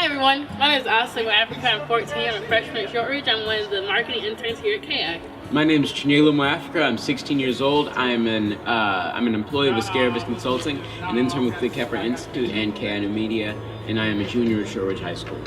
Hi everyone, my name is Ashley. I'm Africa. I'm 14. I'm a freshman at Shortridge. I'm one of the marketing interns here at KI. My name is Chinelo Africa. I'm 16 years old. I'm an employee of Ascarabus Consulting, an intern with the Kepler Institute and KI New Media, and I am a junior at Shortridge High School.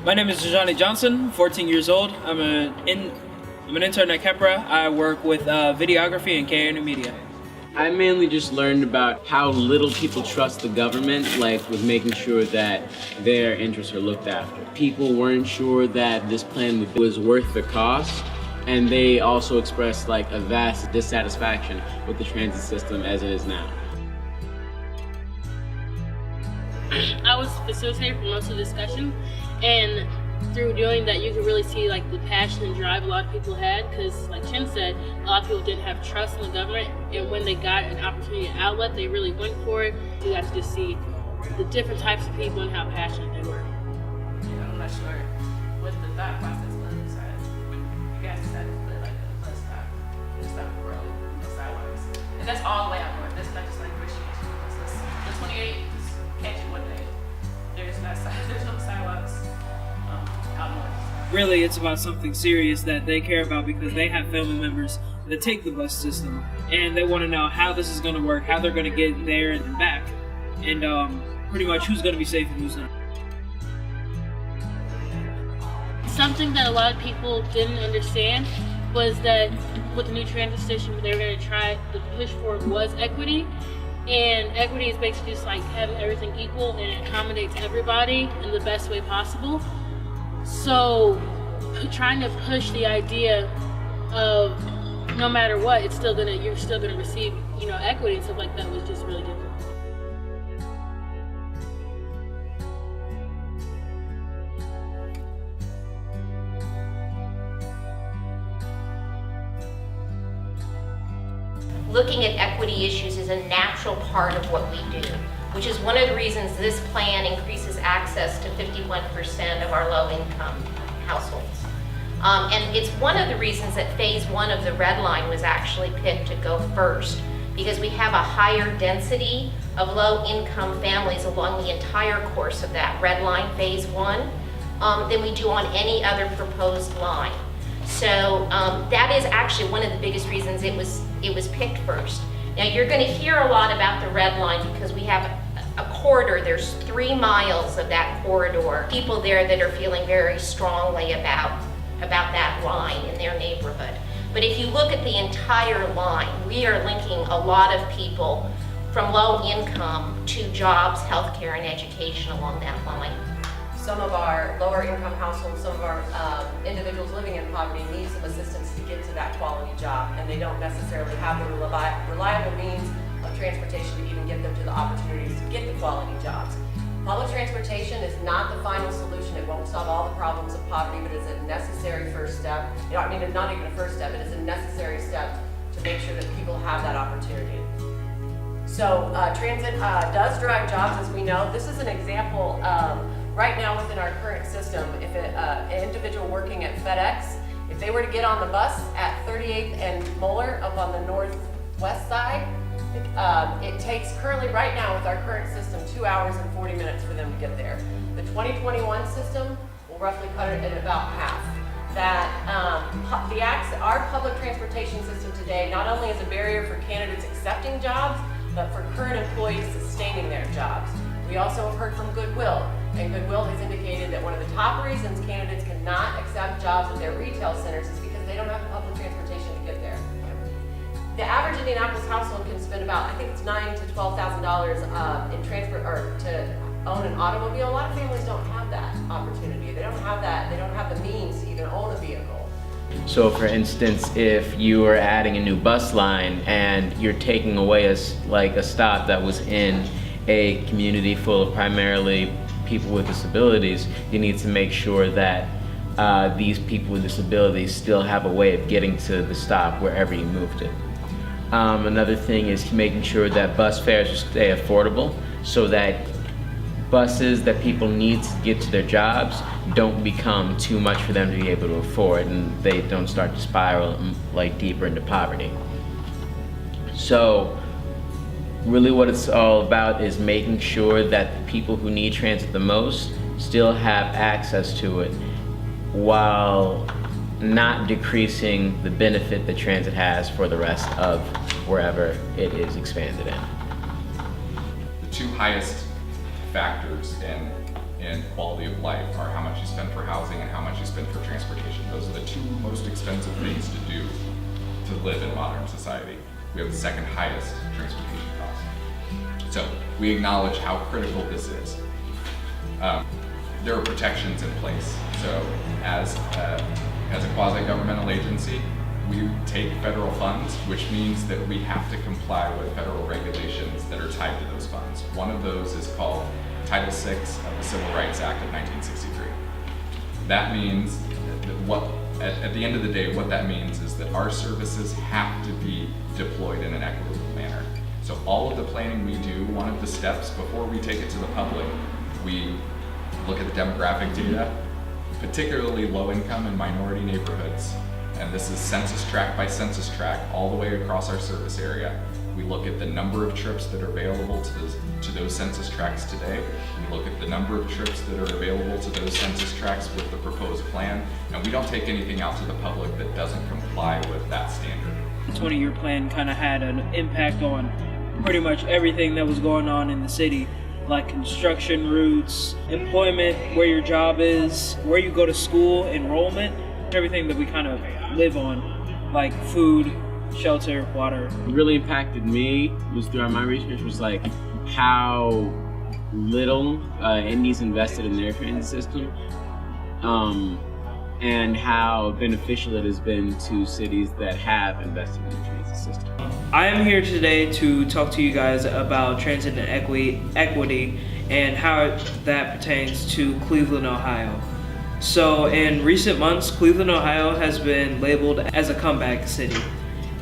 My name is Johnny Johnson, 14 years old. I'm an intern at Kepra. I work with videography and KI New Media. I mainly just learned about how little people trust the government, like with making sure that their interests are looked after. People weren't sure that this plan was worth the cost, and they also expressed like a vast dissatisfaction with the transit system as it is now. I was facilitator for most of the discussion, and through doing that you could really see like the passion and drive a lot of people had, because like Chin said, a lot of people didn't have trust in the government, and when they got an opportunity outlet they really went for it. You got to just see the different types of people and how passionate they were. Yeah, I'm not sure what the thought process was. You guys decided to put like a bus stop in the South Road, no sidewalks. And that's all the way out north. That's not just like Richmond. The 28 just catch you one day. There's no sidewalks out north. Really, it's about something serious that they care about because they have family members that take the bus system, and they want to know how this is going to work, how they're going to get there and back, and pretty much who's going to be safe and who's not. Something that a lot of people didn't understand was that with the new transit system they were going to try to push for was equity. And equity is basically just like having everything equal and it accommodates everybody in the best way possible. So trying to push the idea of no matter what, you're still gonna receive, equity and stuff like that was just really difficult. Looking at equity issues is a natural part of what we do, which is one of the reasons this plan increases access to 51% of our low-income households. And it's one of the reasons that phase one of the Red Line was actually picked to go first, because we have a higher density of low-income families along the entire course of that Red Line phase one than we do on any other proposed line. So that is actually one of the biggest reasons it was picked first. Now you're going to hear a lot about the Red Line because we have a corridor. There's 3 miles of that corridor. People there that are feeling very strongly about that line in their neighborhood. But if you look at the entire line, we are linking a lot of people from low income to jobs, healthcare, and education along that line. Some of our lower income households, some of our individuals living in poverty need some assistance to get to that quality job, and they don't necessarily have the reliable means of transportation to even get them to the opportunities to get the quality jobs. Public transportation is not the final solution. It won't solve all the problems of poverty, but it's a necessary first step. Not even a first step, it is a necessary step to make sure that people have that opportunity. So transit does drive jobs, as we know. This is an example. Right now within our current system, if an individual working at FedEx, if they were to get on the bus at 38th and Moeller up on the northwest side, it takes currently right now with our current system 2 hours and 40 minutes for them to get there. The 2021 system will roughly cut it at about half. Our public transportation system today not only is a barrier for candidates accepting jobs, but for current employees sustaining their jobs. We also have heard from Goodwill, and Goodwill has indicated that one of the top reasons candidates cannot accept jobs at their retail centers is because they don't have public transportation to get there. The average Indianapolis household can spend about, I think it's $9,000 to $12,000 in transport or to own an automobile. A lot of families don't have that opportunity. They don't have that. They don't have the means to even own a vehicle. So for instance, if you are adding a new bus line and you're taking away a stop that was in a community full of primarily people with disabilities, you need to make sure that these people with disabilities still have a way of getting to the stop wherever you moved it. Another thing is making sure that bus fares stay affordable so that buses that people need to get to their jobs don't become too much for them to be able to afford, and they don't start to spiral deeper into poverty. So really what it's all about is making sure that the people who need transit the most still have access to it while not decreasing the benefit that transit has for the rest of wherever it is expanded in. The two highest factors in quality of life are how much you spend for housing and how much you spend for transportation. Those are the two most expensive things to do to live in modern society. We have the second highest transportation costs. So we acknowledge how critical this is. There are protections in place. So as a quasi-governmental agency, we take federal funds, which means that we have to comply with federal regulations that are tied to those funds. One of those is called Title VI of the Civil Rights Act of 1963. That means that at the end of the day, what that means is that our services have to be deployed in an equitable manner. So all of the planning we do, one of the steps before we take it to the public, we look at the demographic data, particularly low-income and minority neighborhoods. And this is census tract by census tract all the way across our service area. We look at the number of trips that are available to those census tracts today. We look at the number of trips that are available to those census tracts with the proposed plan, and we don't take anything out to the public that doesn't comply with that standard. The 20-year plan kind of had an impact on pretty much everything that was going on in the city, like construction routes, employment, where your job is, where you go to school, enrollment, everything that we kind of live on, like food, shelter, water. What really impacted me was throughout my research was like how little Indies invested in their transit system, and how beneficial it has been to cities that have invested in the transit system. I am here today to talk to you guys about transit and equity and how that pertains to Cleveland, Ohio. So in recent months, Cleveland, Ohio has been labeled as a comeback city.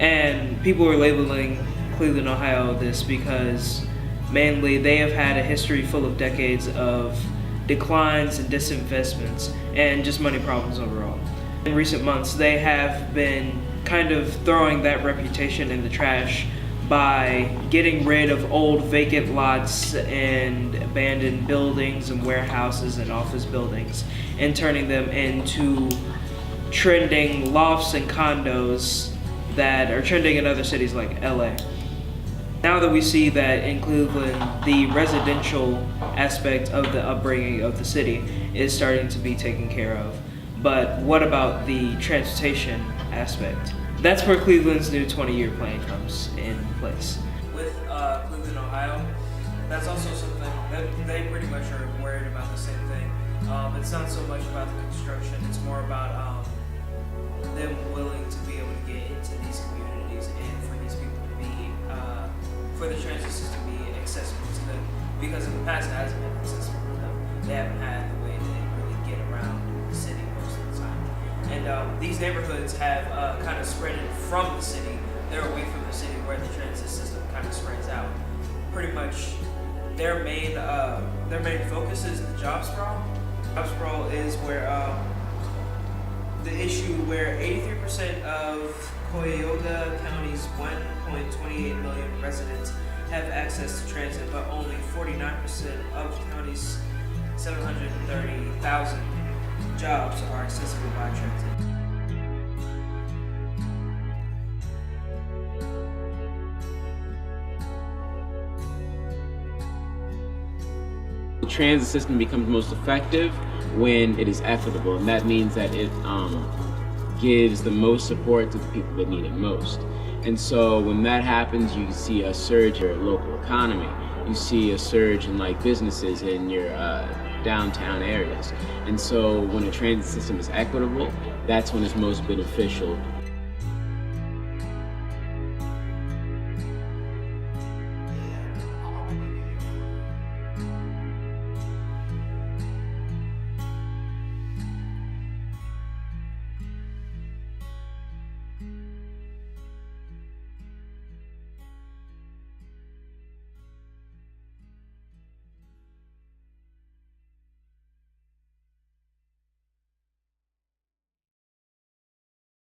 And people are labeling Cleveland, Ohio this because mainly they have had a history full of decades of declines and disinvestments and just money problems overall. In recent months, they have been kind of throwing that reputation in the trash by getting rid of old vacant lots and abandoned buildings and warehouses and office buildings and turning them into trending lofts and condos that are trending in other cities like LA. Now that we see that in Cleveland, the residential aspect of the upbringing of the city is starting to be taken care of. But what about the transportation aspect? That's where Cleveland's new 20-year plan comes in place. With Cleveland, Ohio, that's also something that they pretty much are worried about the same thing. It's not so much about the construction, it's more about them willing to be able to get into these communities and for these people to be, for the transit system to be accessible to them. Because in the past it hasn't been accessible to them. They haven't had the way to really get around the city most of the time. And these neighborhoods have kind of spread from the city. They're away from the city where the transit system kind of spreads out. Pretty much their main focus is the job sprawl. Job sprawl is where the issue where 83% of Cuyahoga County's 1.28 million residents have access to transit, but only 49% of the county's 730,000 jobs are accessible by transit. The transit system becomes most effective when it is equitable, and that means that it gives the most support to the people that need it most. And so when that happens, you see a surge in your local economy. You see a surge in like businesses in your downtown areas. And so when a transit system is equitable, that's when it's most beneficial